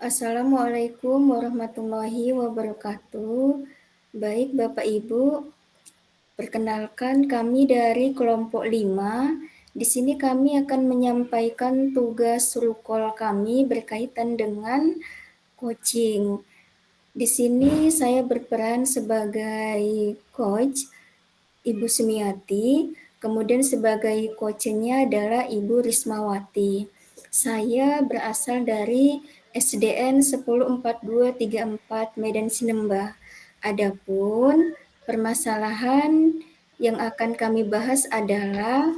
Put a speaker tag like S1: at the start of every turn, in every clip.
S1: Assalamualaikum warahmatullahi wabarakatuh. Baik Bapak Ibu, perkenalkan kami dari kelompok 5. Di sini kami akan menyampaikan tugas rukol kami berkaitan dengan coaching. Di sini saya berperan sebagai coach Ibu Sumiati, kemudian sebagai coachnya adalah Ibu Rismawati. Saya berasal dari SDN 104234 Medan Sinembah. Adapun permasalahan yang akan kami bahas adalah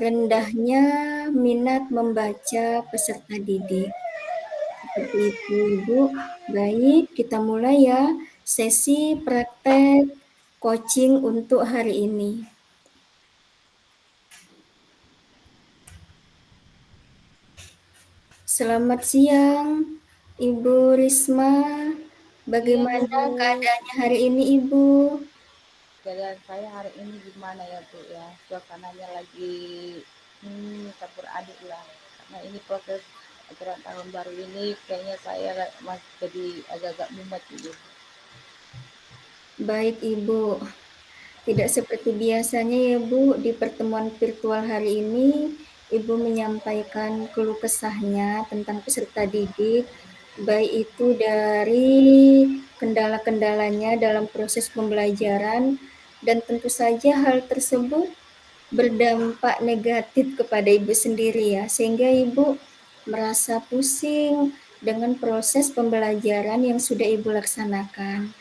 S1: rendahnya minat membaca peserta didik. Seperti itu, Ibu. Baik, kita mulai ya sesi praktek coaching untuk hari ini. Selamat siang, Ibu Risma. Bagaimana
S2: Ibu,
S1: keadaannya hari ini, Ibu?
S2: keadaan saya hari ini gimana ya Bu ya? Suasananya lagi campur aduk lah. Karena ini proses ajaran tahun baru ini kayaknya saya masih jadi agak-agak mumet gitu.
S1: Baik, Ibu. Tidak seperti biasanya ya, Bu, di pertemuan virtual hari ini, Ibu menyampaikan keluh kesahnya tentang peserta didik, baik itu dari kendala-kendalanya dalam proses pembelajaran, dan tentu saja hal tersebut berdampak negatif kepada Ibu sendiri ya, sehingga Ibu merasa pusing dengan proses pembelajaran yang sudah Ibu laksanakan.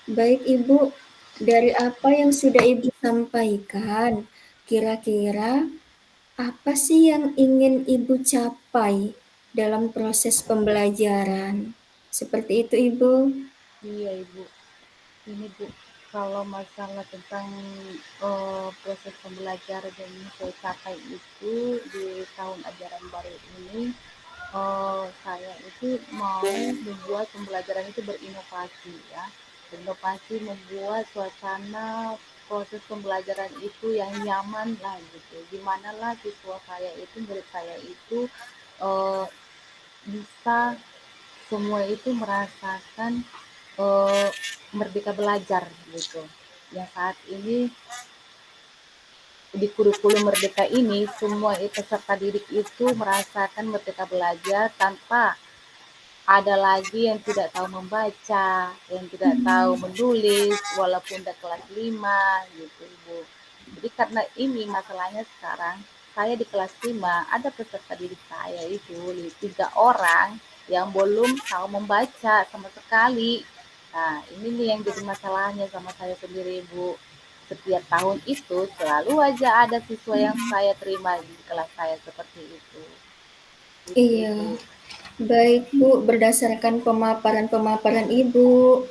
S1: Baik Ibu, dari apa yang sudah Ibu sampaikan, kira-kira apa sih yang ingin Ibu capai dalam proses pembelajaran? Seperti itu Ibu.
S2: Iya Ibu, ini Bu, kalau masalah tentang proses pembelajaran yang ingin saya capai itu di tahun ajaran baru ini, saya itu mau membuat pembelajaran itu berinovasi ya. Berinovasi membuat suasana proses pembelajaran itu yang nyaman lah gitu. Gimana lah siswa saya itu, murid saya itu eh, bisa semua itu merasakan eh, merdeka belajar gitu. Yang saat ini di kurikulum merdeka ini semua peserta didik itu merasakan merdeka belajar tanpa ada lagi yang tidak tahu membaca, yang tidak tahu menulis, walaupun udah kelas 5, gitu Ibu. Jadi karena ini masalahnya sekarang, saya di kelas 5, ada peserta didik saya itu, 3 orang yang belum tahu membaca sama sekali. Nah, ini nih yang jadi masalahnya sama saya sendiri, Ibu. Setiap tahun itu selalu aja ada siswa yang saya terima di kelas saya seperti itu. Itu,
S1: Iya,
S2: Ibu.
S1: baik Bu, berdasarkan pemaparan-pemaparan Ibu,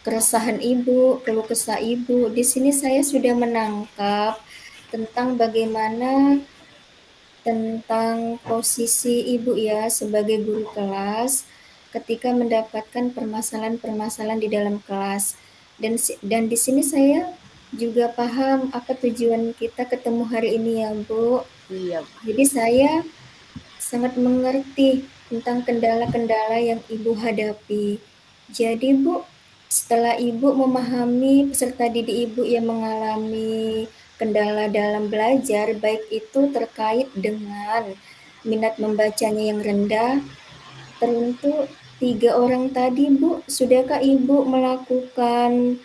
S1: keresahan Ibu, keluh kesah Ibu, di sini saya sudah menangkap tentang bagaimana tentang posisi Ibu ya sebagai guru kelas ketika mendapatkan permasalahan-permasalahan di dalam kelas. Dan di sini saya juga paham apa tujuan kita ketemu hari ini ya, Bu.
S2: Iya,
S1: Jadi saya sangat mengerti tentang kendala-kendala yang Ibu hadapi. Jadi, Bu, setelah Ibu memahami peserta didik Ibu yang mengalami kendala dalam belajar, baik itu terkait dengan minat membacanya yang rendah, teruntuk 3 orang tadi, Bu, sudahkah Ibu melakukan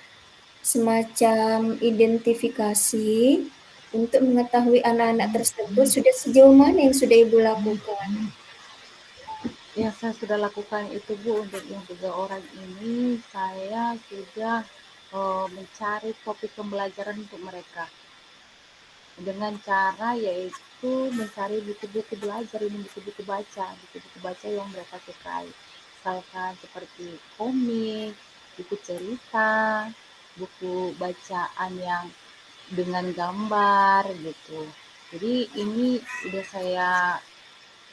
S1: semacam identifikasi untuk mengetahui anak-anak tersebut sudah sejauh mana yang sudah Ibu lakukan?
S2: yang saya sudah lakukan itu Bu, untuk yang 3 orang ini saya sudah mencari topik pembelajaran untuk mereka dengan cara yaitu mencari buku-buku belajar, ini buku-buku baca yang mereka sukai, misalkan seperti komik, buku cerita, buku bacaan yang dengan gambar gitu. Jadi ini udah saya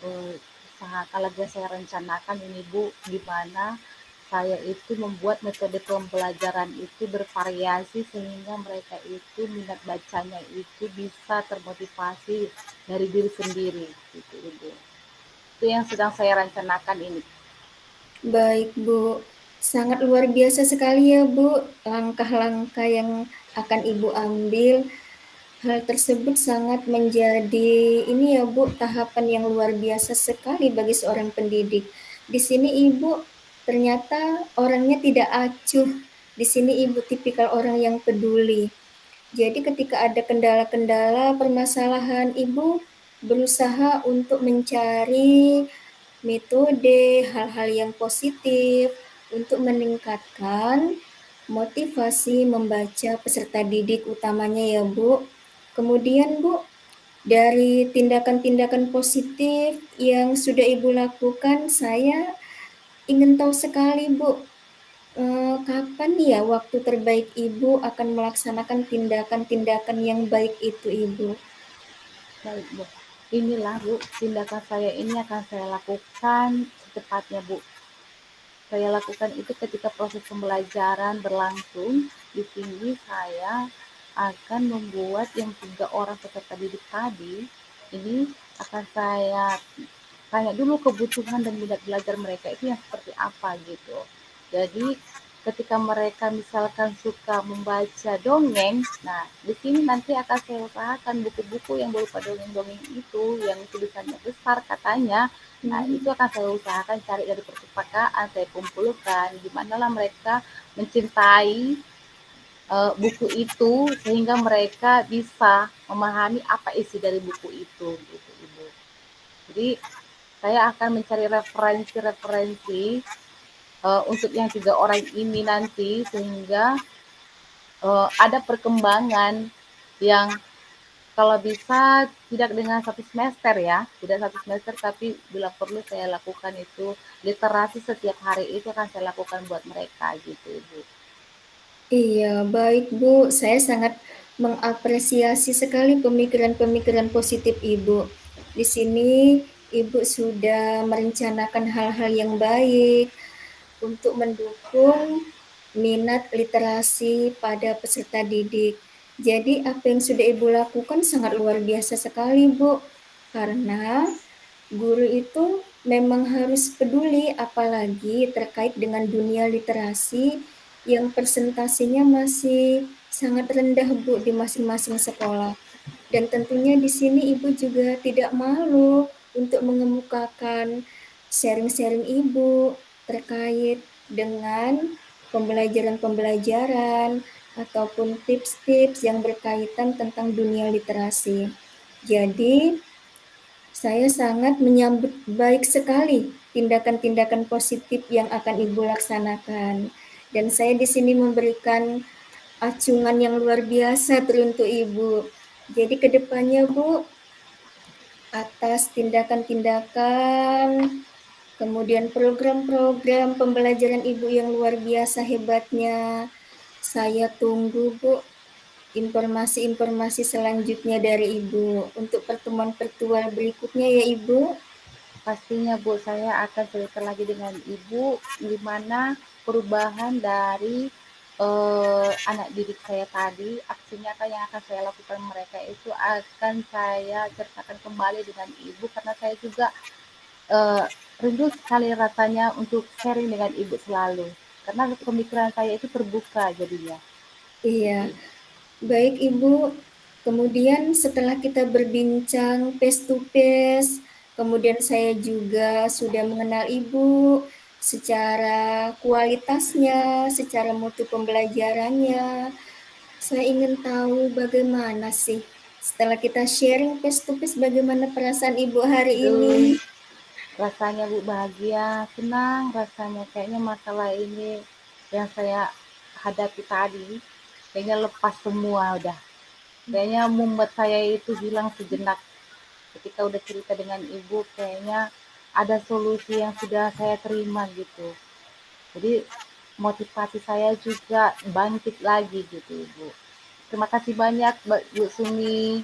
S2: usaha kalau saya rencanakan ini Bu, gimana saya itu membuat metode pembelajaran itu bervariasi sehingga mereka itu minat bacanya itu bisa termotivasi dari diri sendiri gitu Ibu. Itu yang sedang saya rencanakan ini.
S1: Baik, Bu. Sangat luar biasa sekali ya, Bu, langkah-langkah yang akan Ibu ambil. Hal tersebut sangat menjadi ini ya, Bu, tahapan yang luar biasa sekali bagi seorang pendidik. Di sini Ibu ternyata orangnya tidak acuh. Di sini Ibu tipikal orang yang peduli. Jadi ketika ada kendala-kendala, permasalahan, Ibu berusaha untuk mencari metode, hal-hal yang positif untuk meningkatkan motivasi membaca peserta didik utamanya ya, Bu. Kemudian, Bu, dari tindakan-tindakan positif yang sudah Ibu lakukan, saya ingin tahu sekali, Bu, kapan ya waktu terbaik Ibu akan melaksanakan tindakan-tindakan yang baik itu, Ibu?
S2: Baik, Bu. Inilah, Bu, tindakan saya ini akan saya lakukan secepatnya, Bu. Saya lakukan itu ketika proses pembelajaran berlangsung. Di sini saya akan membuat yang 3 orang peserta didik tadi, ini akan saya tanya dulu kebutuhan dan minat belajar mereka itu yang seperti apa gitu. Jadi ketika mereka misalkan suka membaca dongeng, nah di sini nanti akan saya usahakan buku-buku yang berupa dongeng-dongeng itu yang tulisannya besar katanya. Nah itu
S1: Hmm.
S2: akan saya usahakan cari dari perpustakaan, saya kumpulkan gimana lah mereka mencintai buku itu sehingga mereka bisa memahami apa isi dari buku itu gitu Ibu. Jadi saya akan mencari referensi-referensi untuk yang 3 orang ini nanti sehingga ada perkembangan yang kalau bisa tidak dengan 1 semester ya, tidak 1 semester tapi bila perlu saya lakukan itu literasi setiap hari itu akan saya lakukan buat mereka gitu Ibu.
S1: Iya, baik Bu. Saya sangat mengapresiasi sekali pemikiran-pemikiran positif Ibu. Di sini Ibu sudah merencanakan hal-hal yang baik untuk mendukung minat literasi pada peserta didik. Jadi apa yang sudah Ibu lakukan sangat luar biasa sekali, Bu. Karena guru itu memang harus peduli apalagi terkait dengan dunia literasi yang persentasinya masih sangat rendah, Bu, di masing-masing sekolah. Dan tentunya di sini Ibu juga tidak malu untuk mengemukakan sharing-sharing Ibu terkait dengan pembelajaran-pembelajaran ataupun tips-tips yang berkaitan tentang dunia literasi. Jadi, saya sangat menyambut baik sekali tindakan-tindakan positif yang akan Ibu laksanakan. Dan saya di sini memberikan acungan yang luar biasa teruntuk Ibu. Jadi ke depannya, Bu, atas tindakan-tindakan, kemudian program-program pembelajaran Ibu yang luar biasa hebatnya, saya tunggu, Bu, informasi-informasi selanjutnya dari Ibu untuk pertemuan-pertemuan berikutnya ya, Ibu.
S2: Pastinya Bu, saya akan cerita lagi dengan Ibu gimana perubahan dari anak didik saya tadi, aksi nyata yang akan saya lakukan mereka itu akan saya ceritakan kembali dengan Ibu karena saya juga eh, rindu sekali rasanya untuk sharing dengan Ibu selalu. Karena pemikiran saya itu terbuka jadinya.
S1: Iya,
S2: Gitu, Ibu.
S1: baik Ibu. Kemudian setelah kita berbincang face to face, kemudian saya juga sudah mengenal Ibu secara kualitasnya, secara mutu pembelajarannya. Saya ingin tahu bagaimana sih setelah kita sharing face to face bagaimana perasaan Ibu hari ini?
S2: Aduh, rasanya Bu bahagia, senang rasanya kayaknya masalah ini yang saya hadapi tadi kayaknya lepas semua udah. Kayaknya mumet saya itu hilang sejenak ketika udah cerita dengan ibu kayaknya ada solusi yang sudah saya terima gitu. Jadi motivasi saya juga bangkit lagi gitu ibu. Terima kasih banyak Bu Sumi.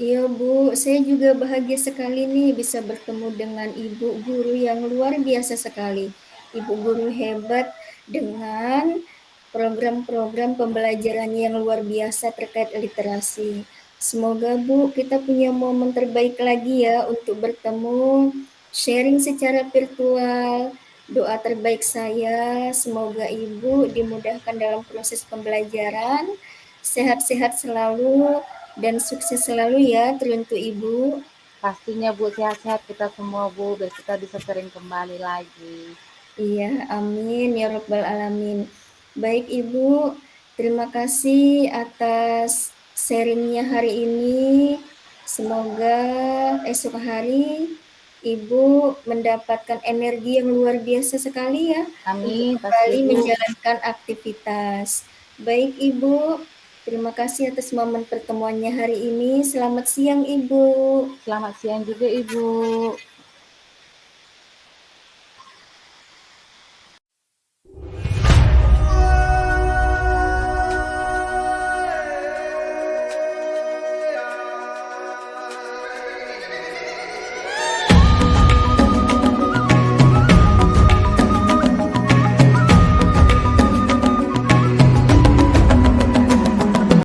S1: Iya Bu, saya juga bahagia sekali nih bisa bertemu dengan Ibu guru yang luar biasa sekali. Ibu guru hebat dengan program-program pembelajaran yang luar biasa terkait literasi. Semoga Bu kita punya momen terbaik lagi ya untuk bertemu, sharing secara virtual. Doa terbaik saya, semoga Ibu dimudahkan dalam proses pembelajaran, sehat-sehat selalu, dan sukses selalu ya teruntuk Ibu.
S2: Pastinya Bu, sehat-sehat kita semua Bu, biar kita bisa sering kembali lagi.
S1: Iya, amin ya rabbal alamin. Baik Ibu, terima kasih atas sharing-nya hari ini. Semoga esok hari Ibu mendapatkan energi yang luar biasa sekali ya untuk
S2: Amin, pasti
S1: kembali
S2: Bu.
S1: menjalankan aktivitas. Baik Ibu, terima kasih atas momen pertemuannya hari ini. Selamat siang Ibu.
S2: Selamat siang juga Ibu.